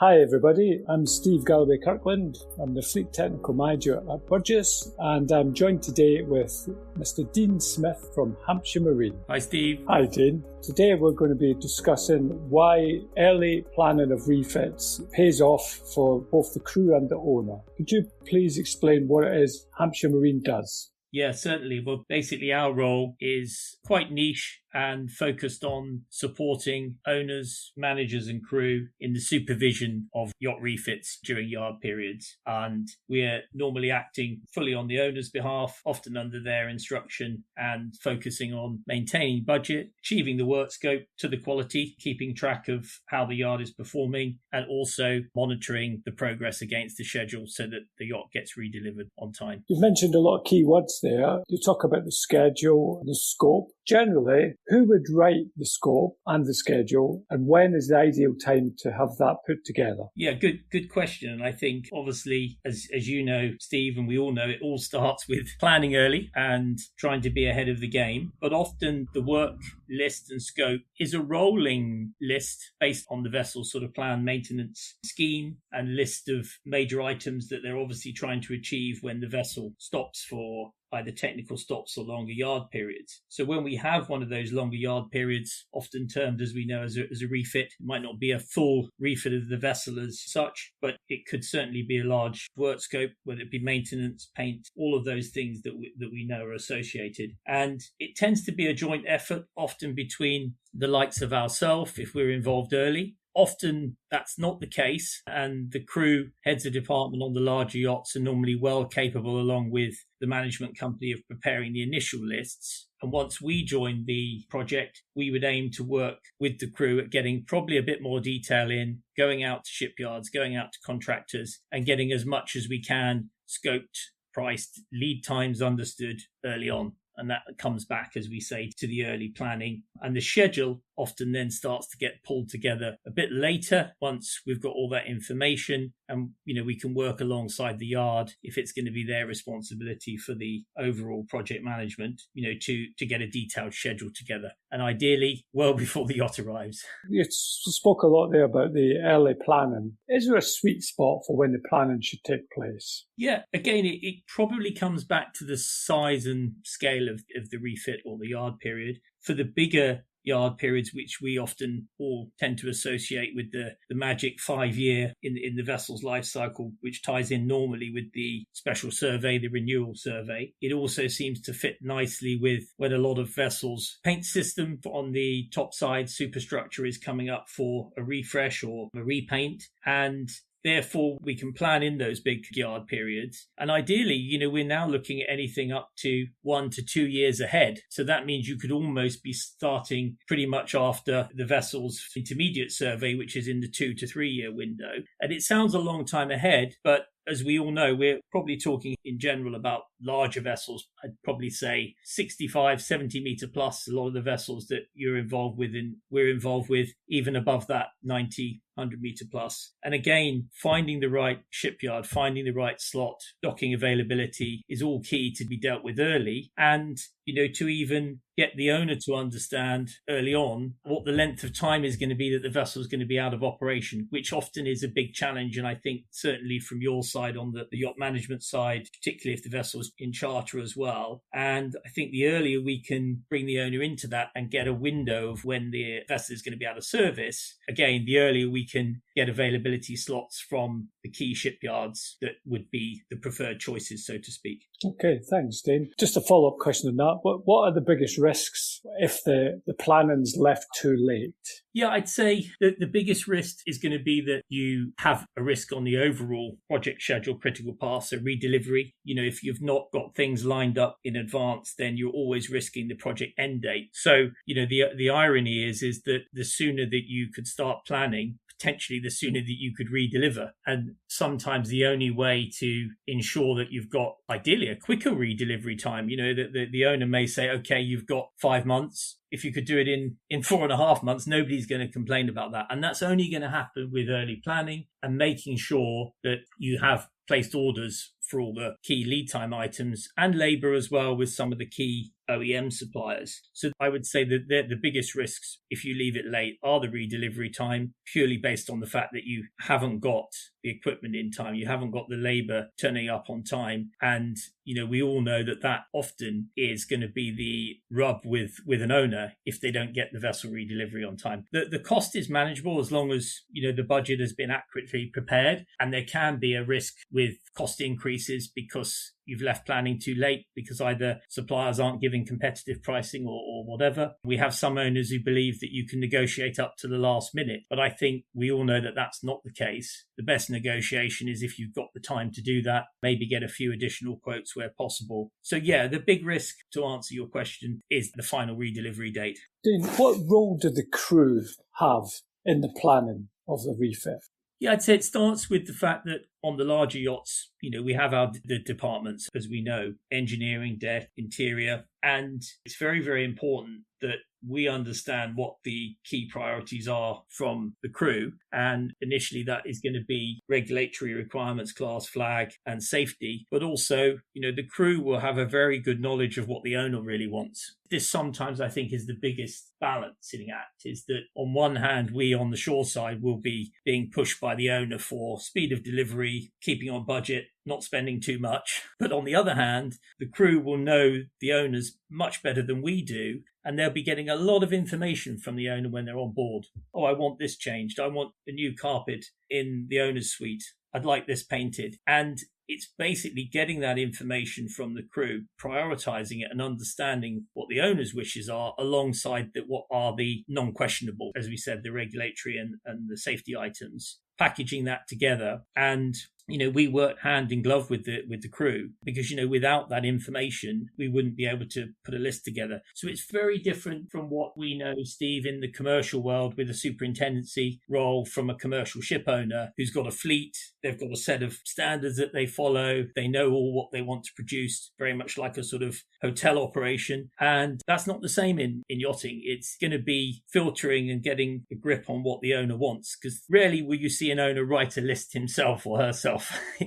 Hi everybody, I'm Steve Galloway Kirkland. I'm the Fleet Technical Manager at Burgess, and I'm joined today with Mr. Dean Smith from Hampshire Marine. Hi Steve. Hi Dean. Today we're going to be discussing why early planning of refits pays off for both the crew and the owner. Could you please explain what it is Hampshire Marine does? Yeah, certainly. Well, basically our role is quite niche and focused on supporting owners, managers and crew in the supervision of yacht refits during yard periods. And we're normally acting fully on the owner's behalf, often under their instruction, and focusing on maintaining budget, achieving the work scope to the quality, keeping track of how the yard is performing, and also monitoring the progress against the schedule so that the yacht gets redelivered on time. You've mentioned a lot of key words there. You talk about the schedule and the scope. Generally, who would write the scope and the schedule, and when is the ideal time to have that put together? Yeah, good question. And I think obviously, as you know, Steve, and we all know, it all starts with planning early and trying to be ahead of the game. But often the work list and scope is a rolling list based on the vessel's sort of planned maintenance scheme and list of major items that they're obviously trying to achieve when the vessel stops for either technical stops or longer yard periods. So when we have one of those longer yard periods, often termed, as we know, as a refit, it might not be a full refit of the vessel as such, but it could certainly be a large work scope, whether it be maintenance, paint, all of those things that we know are associated. And it tends to be a joint effort, often between the likes of ourselves, if we're involved early. Often that's not the case, and the crew, heads of department on the larger yachts, are normally well capable, along with the management company, of preparing the initial lists. And once we join the project, we would aim to work with the crew at getting probably a bit more detail in, going out to shipyards, going out to contractors, and getting as much as we can scoped, priced, lead times understood early on. And that comes back, as we say, to the early planning. And the schedule often then starts to get pulled together a bit later once we've got all that information, and we can work alongside the yard if it's going to be their responsibility for the overall project management, to get a detailed schedule together, and ideally well before the yacht arrives. You spoke a lot there about the early planning. Is there a sweet spot for when the planning should take place? Yeah, again, it probably comes back to the size and scale of the refit or the yard period. For the bigger yard periods, which we often all tend to associate with the magic 5 year in the vessel's life cycle, which ties in normally with the special survey, the renewal survey. It also seems to fit nicely with when a lot of vessels' paint system on the top side superstructure is coming up for a refresh or a repaint, and therefore, we can plan in those big yard periods. And ideally, we're now looking at anything up to 1 to 2 years ahead. So that means you could almost be starting pretty much after the vessel's intermediate survey, which is in the 2 to 3 year window. And it sounds a long time ahead, but as we all know, we're probably talking in general about larger vessels. I'd probably say 65, 70 metre plus. A lot of the vessels that you're involved with, and we're involved with, even above that, 90, 100 metre plus. And again, finding the right shipyard, finding the right slot, docking availability is all key to be dealt with early. And to even get the owner to understand early on what the length of time is going to be that the vessel is going to be out of operation, which often is a big challenge. And I think certainly from your side, on the yacht management side, particularly if the vessel is in charter as well. And I think the earlier we can bring the owner into that and get a window of when the vessel is going to be out of service, again, the earlier we can get availability slots from the key shipyards that would be the preferred choices, so to speak. Okay, thanks, Dean. Just a follow-up question on that. What are the biggest risks if the planning's left too late? Yeah, I'd say that the biggest risk is going to be that you have a risk on the overall project schedule, critical path, so redelivery. If you've not got things lined up in advance, then you're always risking the project end date. So, the irony is that the sooner that you could start planning, potentially the sooner that you could redeliver. And sometimes the only way to ensure that you've got ideally a quicker redelivery time, the owner may say, okay, you've got 5 months. If you could do it in 4.5 months, nobody's going to complain about that. And that's only going to happen with early planning and making sure that you have placed orders for all the key lead time items and labour as well, with some of the key OEM suppliers. So I would say that the biggest risks, if you leave it late, are the redelivery time, purely based on the fact that you haven't got the equipment in time, you haven't got the labor turning up on time. And, we all know that often is going to be the rub with an owner if they don't get the vessel redelivery on time. The cost is manageable as long as, the budget has been accurately prepared, and there can be a risk with cost increases because you've left planning too late, because either suppliers aren't giving competitive pricing or whatever. We have some owners who believe that you can negotiate up to the last minute, but I think we all know that that's not the case. The best negotiation is if you've got the time to do that, maybe get a few additional quotes where possible. So yeah, the big risk, to answer your question, is the final redelivery date. Dean, what role do the crew have in the planning of the refit? Yeah, I'd say it starts with the fact that on the larger yachts, we have the departments, as we know, engineering, deck, interior, and it's very, very important that we understand what the key priorities are from the crew. And initially that is going to be regulatory requirements, class flag, and safety. But also, the crew will have a very good knowledge of what the owner really wants. This sometimes I think is the biggest balancing act, is that on one hand, we on the shore side will be being pushed by the owner for speed of delivery, keeping on budget, not spending too much. But on the other hand, the crew will know the owners much better than we do, and they'll be getting a lot of information from the owner when they're on board. Oh, I want this changed. I want a new carpet in the owner's suite. I'd like this painted. And it's basically getting that information from the crew, prioritizing it and understanding what the owner's wishes are alongside what are the non-questionable, as we said, the regulatory and the safety items, packaging that together. And we work hand in glove with the crew because, without that information, we wouldn't be able to put a list together. So it's very different from what we know, Steve, in the commercial world with a superintendency role from a commercial ship owner who's got a fleet. They've got a set of standards that they follow. They know all what they want to produce, very much like a sort of hotel operation. And that's not the same in yachting. It's going to be filtering and getting a grip on what the owner wants, because rarely will you see an owner write a list himself or herself.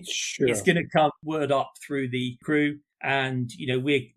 Sure. It's going to come word up through the crew. And,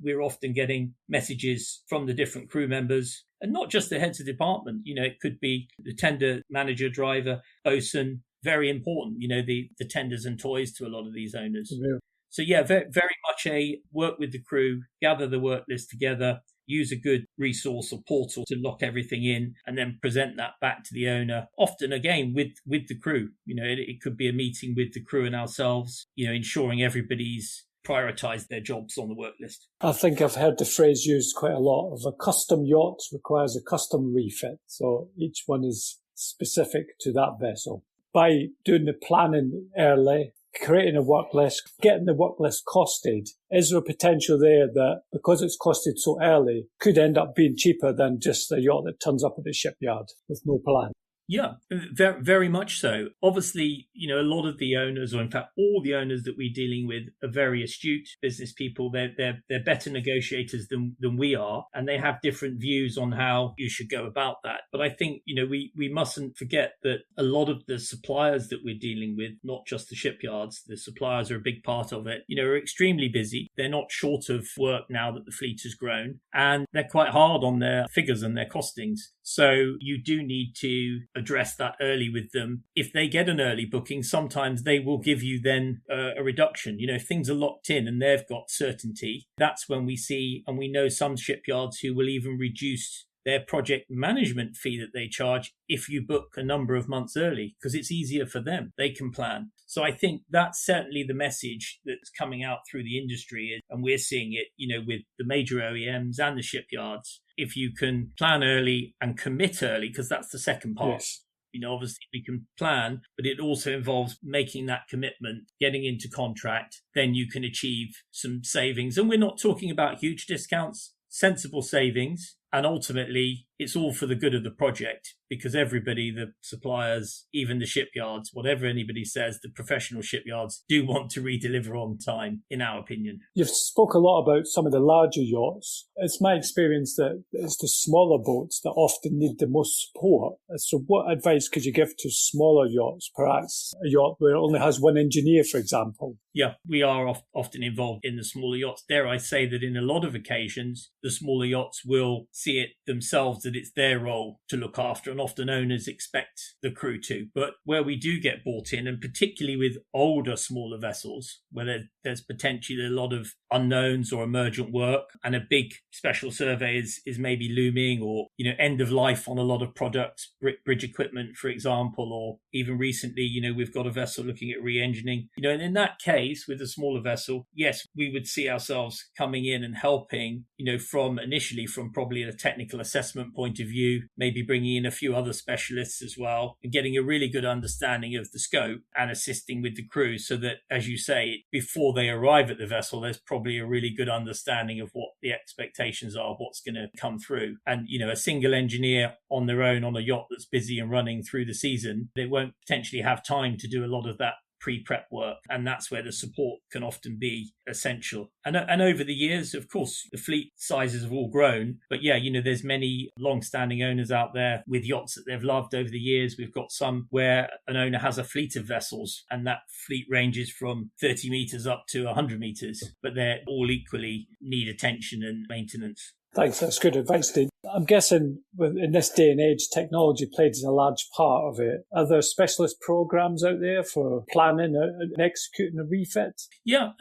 we're often getting messages from the different crew members, and not just the heads of department. It could be the tender manager, driver, bosun. Very important, the tenders and toys to a lot of these owners. Yeah. So yeah, very, very much a work with the crew, gather the work list together, use a good resource or portal to lock everything in, and then present that back to the owner. Often, again, with the crew. It could be a meeting with the crew and ourselves, ensuring everybody's prioritise their jobs on the work list. I think I've heard the phrase used quite a lot of a custom yacht requires a custom refit. So each one is specific to that vessel. By doing the planning early, creating a work list, getting the work list costed, is there a potential there that because it's costed so early could end up being cheaper than just a yacht that turns up at the shipyard with no plan? Yeah, very, very much so. Obviously, a lot of the owners, or in fact, all the owners that we're dealing with are very astute business people. They're better negotiators than we are, and they have different views on how you should go about that. But I think, we mustn't forget that a lot of the suppliers that we're dealing with, not just the shipyards, the suppliers are a big part of it, are extremely busy. They're not short of work now that the fleet has grown, and they're quite hard on their figures and their costings. So you do need to address that early with them. If they get an early booking, sometimes they will give you then a reduction. If things are locked in and they've got certainty, that's when we see, and we know some shipyards who will even reduce their project management fee that they charge if you book a number of months early, because it's easier for them. They can plan. So I think that's certainly the message that's coming out through the industry, and we're seeing it, with the major OEMs and the shipyards. If you can plan early and commit early, because that's the second part. Yes. Obviously we can plan, but it also involves making that commitment, getting into contract, then you can achieve some savings. And we're not talking about huge discounts, sensible savings. And ultimately, it's all for the good of the project, because everybody, the suppliers, even the shipyards, whatever anybody says, the professional shipyards do want to redeliver on time, in our opinion. You've spoke a lot about some of the larger yachts. It's my experience that it's the smaller boats that often need the most support. So what advice could you give to smaller yachts, perhaps a yacht where it only has one engineer, for example? Yeah, we are often involved in the smaller yachts. Dare I say that in a lot of occasions, the smaller yachts will see it themselves that it's their role to look after, and often owners expect the crew to. But where we do get brought in, and particularly with older, smaller vessels, where there's potentially a lot of unknowns or emergent work, and a big special survey is maybe looming, or end of life on a lot of products, bridge equipment, for example, or even recently, we've got a vessel looking at re-engineering. And in that case, with a smaller vessel, yes, we would see ourselves coming in and helping, initially from probably a technical assessment point of view, maybe bringing in a few other specialists as well, and getting a really good understanding of the scope and assisting with the crew, so that, as you say, before they arrive at the vessel, there's probably a really good understanding of what the expectations are, what's going to come through. And, a single engineer on their own on a yacht that's busy and running through the season, they won't potentially have time to do a lot of that pre-prep work, and that's where the support can often be essential. And over the years, of course, the fleet sizes have all grown, but there's many long-standing owners out there with yachts that they've loved over the years. We've got some where an owner has a fleet of vessels, and that fleet ranges from 30 meters up to 100 meters, but they all equally need attention and maintenance. Thanks, that's good advice, Steve. I'm guessing in this day and age, technology plays a large part of it. Are there specialist programs out there for planning and executing a refit? Yeah,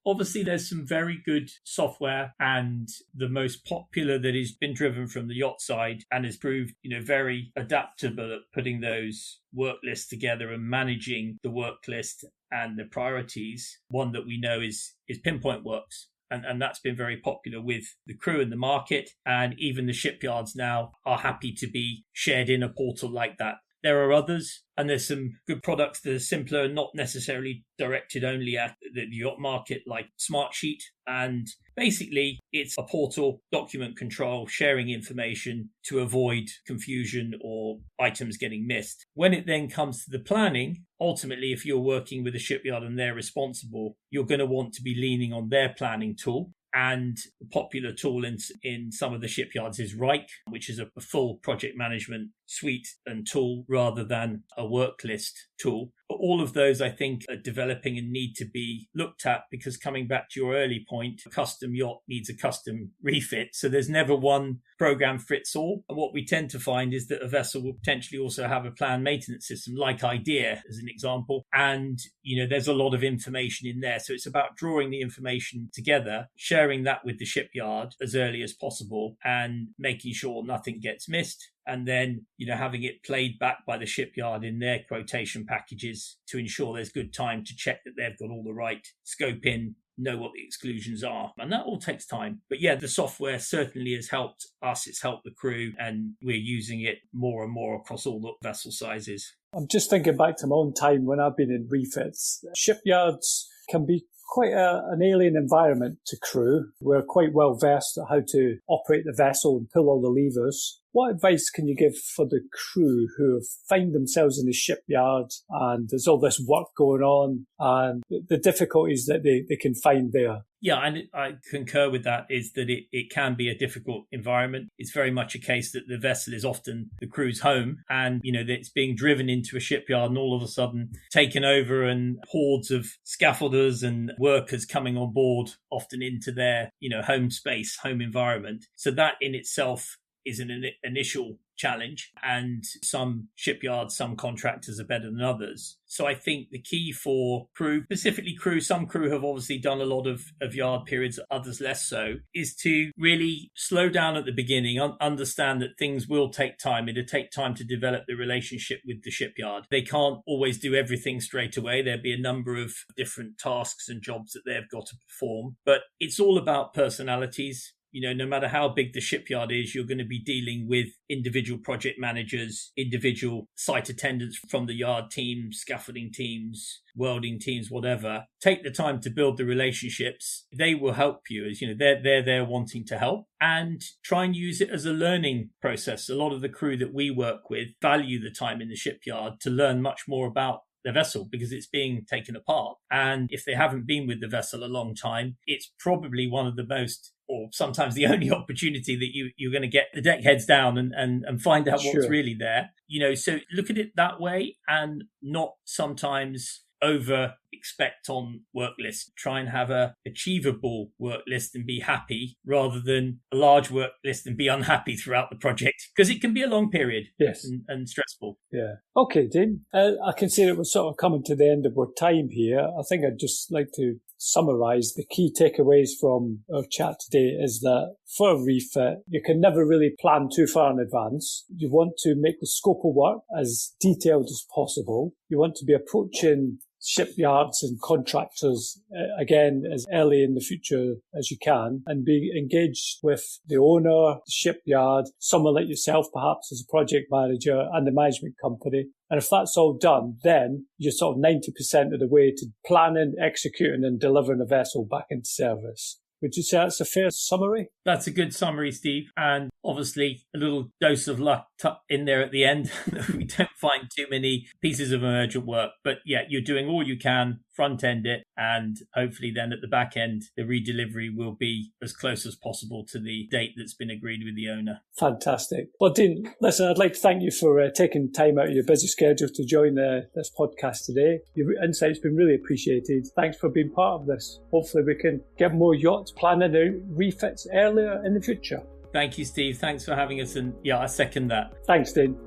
obviously there's some very good software, and the most popular that has been driven from the yacht side and has proved, very adaptable at putting those work lists together and managing the work list and the priorities. One that we know is Pinpoint Works. And that's been very popular with the crew in the market, and even the shipyards now are happy to be shared in a portal like that. There are others, and there's some good products that are simpler and not necessarily directed only at the yacht market, like Smartsheet. And basically, it's a portal, document control, sharing information to avoid confusion or items getting missed. When it then comes to the planning, ultimately, if you're working with a shipyard and they're responsible, you're going to want to be leaning on their planning tool. And the popular tool in some of the shipyards is Rike, which is a full project management suite and tool rather than a work list tool. But all of those, I think, are developing and need to be looked at, because coming back to your early point, a custom yacht needs a custom refit. So there's never one program fits all. And what we tend to find is that a vessel will potentially also have a planned maintenance system, like IDEA as an example. And, there's a lot of information in there. So it's about drawing the information together, sharing that with the shipyard as early as possible, and making sure nothing gets missed. And then, having it played back by the shipyard in their quotation packages to ensure there's good time to check that they've got all the right scope in, know what the exclusions are. And that all takes time. But yeah, the software certainly has helped us. It's helped the crew, and we're using it more and more across all the vessel sizes. I'm just thinking back to my own time when I've been in refits. Shipyards can be quite an alien environment to crew. We're quite well versed at how to operate the vessel and pull all the levers. What advice can you give for the crew who find themselves in the shipyard and there's all this work going on and the difficulties that they can find there? Yeah, and I concur with that, is that it can be a difficult environment. It's very much a case that the vessel is often the crew's home, and, that it's being driven into a shipyard and all of a sudden taken over, and hordes of scaffolders and workers coming on board, often into their, home space, home environment. So that in itself is an initial challenge, and some shipyards, some contractors are better than others. So I think the key for crew, specifically crew, some crew have obviously done a lot of yard periods, others less so, is to really slow down at the beginning, understand that things will take time. It'll take time to develop the relationship with the shipyard. They can't always do everything straight away. There'll be a number of different tasks and jobs that they've got to perform, but it's all about personalities. No matter how big the shipyard is, you're going to be dealing with individual project managers, individual site attendants from the yard team, scaffolding teams, welding teams, whatever. Take the time to build the relationships. They will help you, as they're there wanting to help, and try and use it as a learning process. A lot of the crew that we work with value the time in the shipyard to learn much more about the vessel because it's being taken apart. And if they haven't been with the vessel a long time, it's probably one of the most, or sometimes the only opportunity that you're going to get the deck heads down and find out what's really there. So look at it that way and not sometimes over expect on work list. Try and have a achievable work list and be happy rather than a large work list and be unhappy throughout the project, because it can be a long period. Yes. And stressful. Yeah. Okay, Dean. I can see that we're sort of coming to the end of our time here. I think I'd just like to summarise the key takeaways from our chat today is that for a refit, you can never really plan too far in advance. You want to make the scope of work as detailed as possible. You want to be approaching shipyards and contractors again as early in the future as you can, and be engaged with the owner, the shipyard, someone like yourself perhaps as a project manager, and the management company. And if that's all done, then you're sort of 90% of the way to planning, executing and delivering a vessel back into service. Would you say that's a fair summary? That's a good summary, Steve. And obviously a little dose of luck tucked in there at the end. We don't find too many pieces of emergent work. But yeah, you're doing all you can, front end it, and hopefully then at the back end, the redelivery will be as close as possible to the date that's been agreed with the owner. Fantastic. Well, Dean, listen, I'd like to thank you for taking time out of your busy schedule to join this podcast today. Your insight's been really appreciated. Thanks for being part of this. Hopefully we can get more yachts planning and refits earlier in the future. Thank you, Steve. Thanks for having us. And yeah, I second that. Thanks, Dean.